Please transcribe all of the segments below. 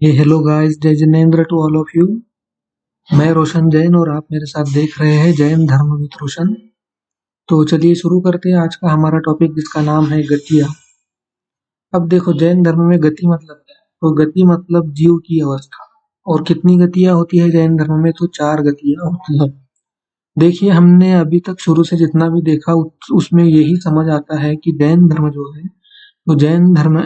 Hello guys, Jai Jinendra to all of you. मैं रोशन जैन और आप मेरे साथ देख रहे हैं जैन धर्म विद रोशन। तो चलिए शुरू करते हैं आज का हमारा टॉपिक, जिसका नाम है गतियाँ। अब देखो, जैन धर्म में गति मतलब क्या है? तो गति मतलब जीव की अवस्था। और कितनी गतियाँ होती है जैन धर्म में? तो 4 गतियाँ होती है। देखिए, हमने अभी तक शुरू से जितना भी देखा उसमें यही समझ आता है कि जैन धर्म जो है, तो जैन धर्म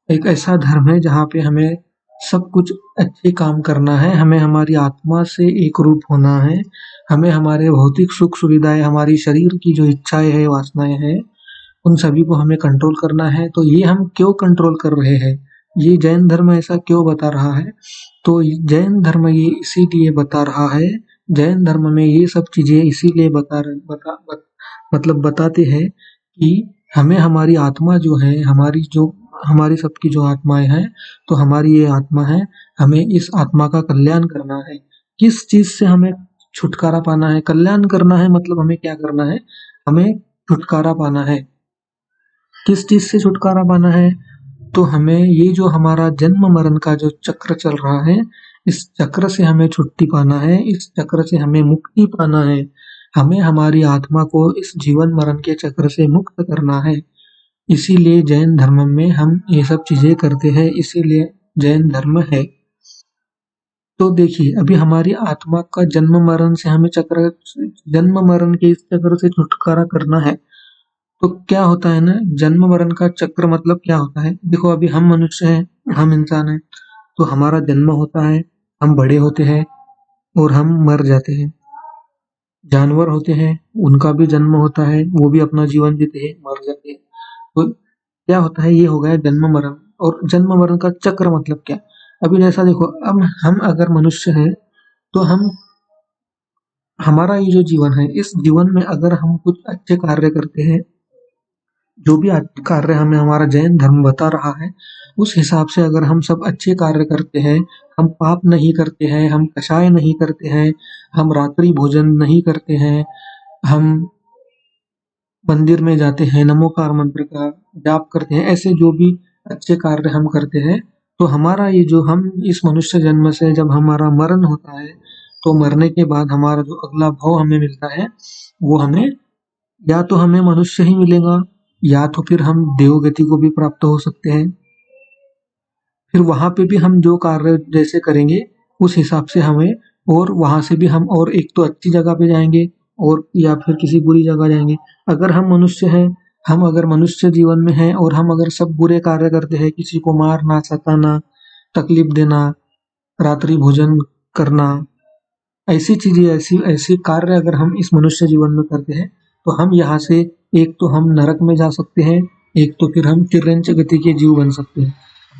एक ऐसा धर्म है जहाँ पे हमें सब कुछ अच्छे काम करना है, हमें हमारी आत्मा से एक रूप होना है, हमें हमारे भौतिक सुख सुविधाएं, हमारी शरीर की जो इच्छाएं हैं, वासनाएं हैं, उन सभी को हमें कंट्रोल करना है। तो ये हम क्यों कंट्रोल कर रहे हैं? ये जैन धर्म ऐसा क्यों बता रहा है? तो जैन धर्म ये इसीलिए बता रहा है, जैन धर्म में ये सब चीजें इसीलिए बताते हैं कि हमें हमारी आत्मा जो है, हमारी सबकी जो आत्माएं हैं, तो हमारी ये आत्मा है, हमें इस आत्मा का कल्याण करना है। किस चीज से हमें छुटकारा पाना है? कल्याण करना है मतलब हमें क्या करना है? हमें छुटकारा पाना है। किस चीज से छुटकारा पाना है? तो हमें ये जो हमारा जन्म मरण का जो चक्र चल रहा है, इस चक्र से हमें छुट्टी पाना है, इस चक्र से हमें मुक्ति पाना है। हमें हमारी आत्मा को इस जीवन मरण के चक्र से मुक्त करना है। इसीलिए जैन धर्म में हम ये सब चीजें करते हैं, इसीलिए जैन धर्म है। तो देखिए, अभी हमारी आत्मा का जन्म मरण के इस चक्र से छुटकारा करना है। तो क्या होता है ना, जन्म मरण का चक्र मतलब क्या होता है? देखो, अभी हम मनुष्य हैं, हम इंसान हैं, तो हमारा जन्म होता है, हम बड़े होते हैं और हम मर जाते हैं। जानवर होते हैं, उनका भी जन्म होता है, वो भी अपना जीवन जीते हैं, मर जाते हैं। तो क्या होता है? ये हो गया जन्म मरण। और जन्म मरण का चक्र मतलब क्या? अभी जैसा देखो, अब हम अगर मनुष्य हैं, तो हमारा ये जो जीवन है, इस जीवन में अगर हम कुछ अच्छे कार्य करते हैं, जो भी कार्य हमें हमारा जैन धर्म बता रहा है, उस हिसाब से अगर हम सब अच्छे कार्य करते हैं, हम पाप नहीं करते हैं, हम कषाय नहीं करते हैं, हम रात्रि भोजन नहीं करते हैं, हम मंदिर में जाते हैं, नमोकार मंत्र का जाप करते हैं, ऐसे जो भी अच्छे कार्य हम करते हैं, तो हमारा ये जो हम इस मनुष्य जन्म से जब हमारा मरण होता है, तो मरने के बाद हमारा जो अगला भाव हमें मिलता है, वो हमें या तो हमें मनुष्य ही मिलेगा, या तो फिर हम देवगति को भी प्राप्त हो सकते हैं। फिर वहां पे भी हम जो कार्य जैसे करेंगे, उस हिसाब से हमें, और वहां से भी हम और एक तो अच्छी जगह पे जाएंगे, और या फिर किसी बुरी जगह जाएंगे। अगर हम मनुष्य हैं, हम अगर मनुष्य जीवन में हैं और हम अगर सब बुरे कार्य करते हैं, किसी को मारना, सताना, तकलीफ देना, रात्रि भोजन करना, ऐसी चीजें, ऐसी ऐसी कार्य अगर हम इस मनुष्य जीवन में करते हैं, तो हम यहाँ से एक तो हम नरक में जा सकते हैं, एक तो फिर हम तिर्यंच गति के जीव बन सकते हैं।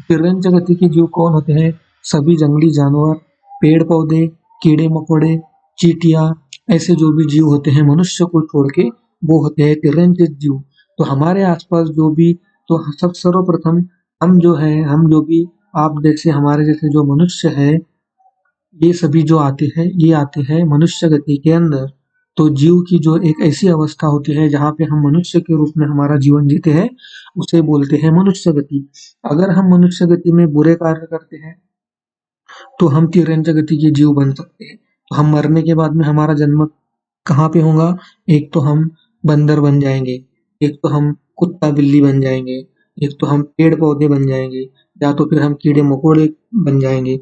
तिर्यंच गति के जीव कौन होते हैं? सभी जंगली जानवर, पेड़ पौधे, कीड़े मकोड़े, चींटियां, ऐसे जो भी जीव होते हैं मनुष्य को छोड़ के, वो होते हैं तिर्यंच जीव। तो हमारे आसपास जो भी, तो सब सर्वप्रथम हम जो भी आप जैसे, हमारे जैसे जो मनुष्य है, ये सभी जो आते हैं, ये आते हैं मनुष्य गति के अंदर। तो जीव की जो एक ऐसी अवस्था होती है जहाँ पे हम मनुष्य के रूप में हमारा जीवन जीते हैं, उसे बोलते हैं मनुष्य गति। अगर हम मनुष्य गति में बुरे कार्य करते हैं, तो हम तिर्यंच गति के जीव बन सकते हैं। तो हम मरने के बाद में हमारा जन्म कहाँ पे होगा? एक तो हम बंदर बन जाएंगे, एक तो हम कुत्ता बिल्ली बन जाएंगे, एक तो हम पेड़ पौधे बन जाएंगे, या तो फिर हम कीड़े मकोड़े बन जाएंगे।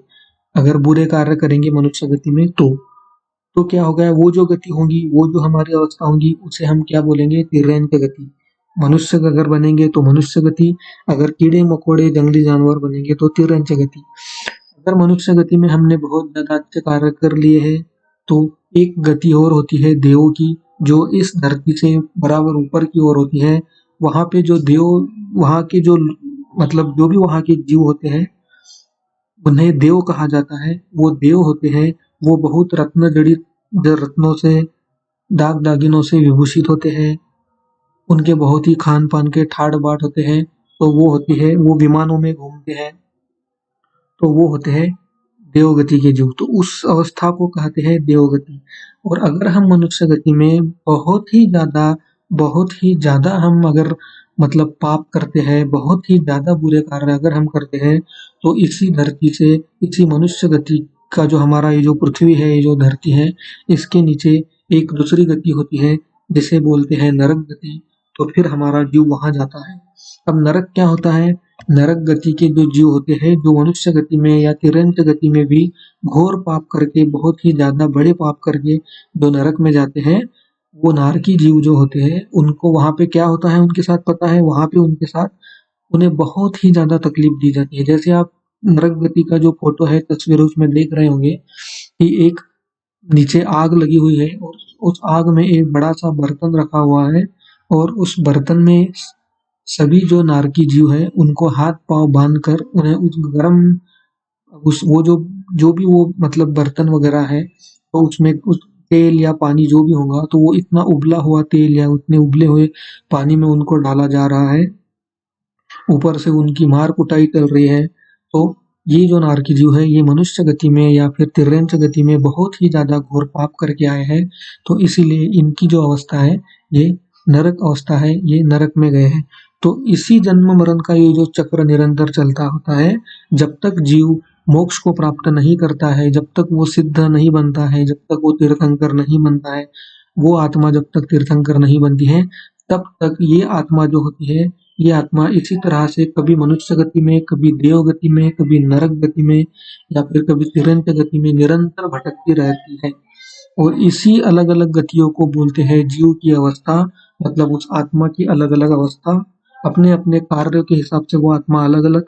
अगर बुरे कार्य करेंगे मनुष्य गति में, तो क्या हो गया? वो जो गति होगी, वो जो हमारी अवस्था होगी, उसे हम क्या बोलेंगे? तिर्यंच गति। मनुष्य अगर बनेंगे तो मनुष्य गति, अगर कीड़े मकोड़े जंगली जानवर बनेंगे तो तिर्यंच गति। अगर मनुष्य गति में हमने बहुत ज्यादा अच्छे कार्य कर लिए हैं, तो एक गति और होती है देवों की, जो इस धरती से बराबर ऊपर की ओर होती है। वहां पे जो देव, वहां के जो, मतलब जो भी वहां के जीव होते हैं, उन्हें देव कहा जाता है। वो देव होते हैं, वो बहुत रत्न जड़ित रत्नों से, दाग दागिनों से विभूषित होते हैं। उनके बहुत ही खान पान के ठाट बाट होते हैं। तो वो होती है, वो विमानों में घूमते हैं, तो वो होते हैं देवगति के जीव। तो उस अवस्था को कहते हैं देवगति। और अगर हम मनुष्य गति में बहुत ही ज्यादा हम अगर मतलब पाप करते हैं, बहुत ही ज़्यादा बुरे कार्य अगर हम करते हैं, तो इसी धरती से, इसी मनुष्य गति का जो हमारा ये जो पृथ्वी है, ये जो धरती है, इसके नीचे एक दूसरी गति होती है, जिसे बोलते हैं नरक गति। तो फिर हमारा जीव वहाँ जाता है। अब नरक क्या होता है? नरक गति के जो जीव होते हैं, जो मनुष्य गति में या तिर्यंत गति में भी घोर पाप करके, बहुत ही ज़्यादा बड़े पाप करके जो नरक में जाते हैं, वो नारकी जीव जो होते हैं, उनको वहाँ पे क्या होता है उनके साथ पता है? वहाँ पे उनके साथ उन्हें बहुत ही ज़्यादा तकलीफ दी जाती है। जैसे आप नरक गति का जो फ़ोटो है, तस्वीर उसमें देख रहे होंगे कि एक नीचे आग लगी हुई है और उस आग में एक बड़ा-सा बर्तन रखा हुआ है और उस बर्तन में सभी जो नारकी जीव हैं, उनको हाथ-पाँव बाँधकर उन्हें उस गरम उस वो जो जो भी वो मतलब बर्तन वगैरह है, तो उसमें उस तेल या पानी जो भी होगा, तो वो इतना उबला हुआ तेल या उतने उबले हुए पानी में उनको डाला जा रहा है। ऊपर से उनकी मार-कुटाई चल रही है। तो ये जो नारकी जीव है, ये मनुष्य गति में या फिर तिर्यंत गति में बहुत ही ज़्यादा घोर पाप करके आए हैं, तो इसीलिए इनकी जो अवस्था है, ये नरक अवस्था है, ये नरक में गए हैं। तो इसी जन्म-मरण का ये जो चक्र निरंतर चलता होता है, जब तक जीव मोक्ष को प्राप्त नहीं करता है, जब तक वो सिद्ध नहीं बनता है, जब तक वो तीर्थंकर नहीं बनता है, वो आत्मा जब तक तीर्थंकर नहीं बनती है, तब तक ये आत्मा जो होती है, ये आत्मा इसी तरह से कभी मनुष्य गति में, कभी देव गति में, कभी नरक गति में या फिर कभी तिर्यंत गति में निरंतर भटकती रहती है। और इसी अलग-अलग गतियों को बोलते हैं जीव की अवस्था, मतलब उस आत्मा की अलग-अलग अवस्था। अपने-अपने कार्यों के हिसाब से वो आत्मा अलग-अलग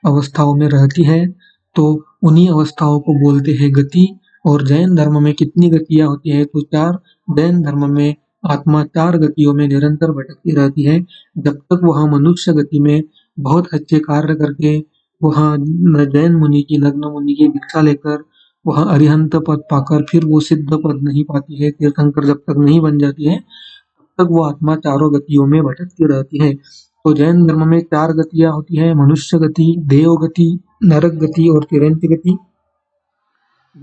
अवस्थाओं में रहती है, तो उन्हीं अवस्थाओं को बोलते हैं गति। और जैन धर्म में कितनी गतियाँ होती हैं? तो 4। जैन धर्म में आत्मा 4 गतियों में निरंतर भटकती रहती है, जब तक वह मनुष्य गति में बहुत अच्छे कार्य करके, वहाँ जैन मुनि की, नग्न मुनि की दीक्षा लेकर, वह अरिहंत पद पाकर फिर वो सिद्ध पद नहीं पाती है, तीर्थंकर जब तक नहीं बन जाती है, तब तक वो आत्मा चारों गतियों में भटकती रहती है। तो जैन धर्म में 4 गतियाँ होती हैं, मनुष्य गति, देव गति, नरक गति और तिर्यंत गति।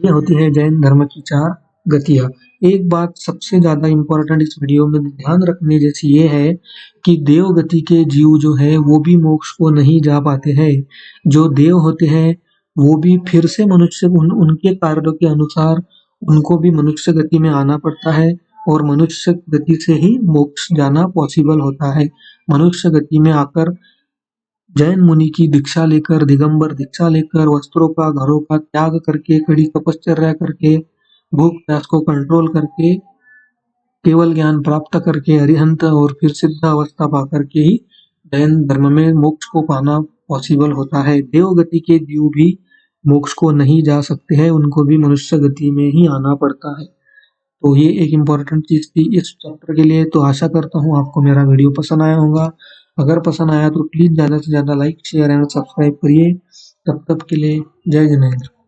ये होती है जैन धर्म की 4 गतियाँ। एक बात सबसे ज़्यादा इम्पोर्टेंट इस वीडियो में ध्यान रखने जैसी ये है कि देव गति के जीव जो है, वो भी मोक्ष को नहीं जा पाते हैं। जो देव होते हैं, वो भी फिर से मनुष्य उनके कार्यों के अनुसार उनको भी मनुष्य गति में आना पड़ता है और मनुष्य गति से ही मोक्ष जाना पॉसिबल होता है। मनुष्य गति में आकर जैन मुनि की दीक्षा लेकर, दिगंबर दीक्षा लेकर, वस्त्रों का, घरों का त्याग करके, कड़ी तपश्चर्या करके, भूख-प्यास को कंट्रोल करके, केवल ज्ञान प्राप्त करके, अरिहंत और फिर सिद्ध अवस्था पाकर के ही जैन धर्म में मोक्ष को पाना पॉसिबल होता है। देव गति के जीव भी मोक्ष को नहीं जा सकते हैं, उनको भी मनुष्य गति में ही आना पड़ता है। तो ये एक इम्पोर्टेंट चीज़ थी इस चैप्टर के लिए। तो आशा करता हूँ आपको मेरा वीडियो पसंद आया होगा। अगर पसंद आया तो प्लीज़ ज़्यादा से ज़्यादा लाइक, शेयर एंड सब्सक्राइब करिए। तब तक के लिए जय जिनेंद्र।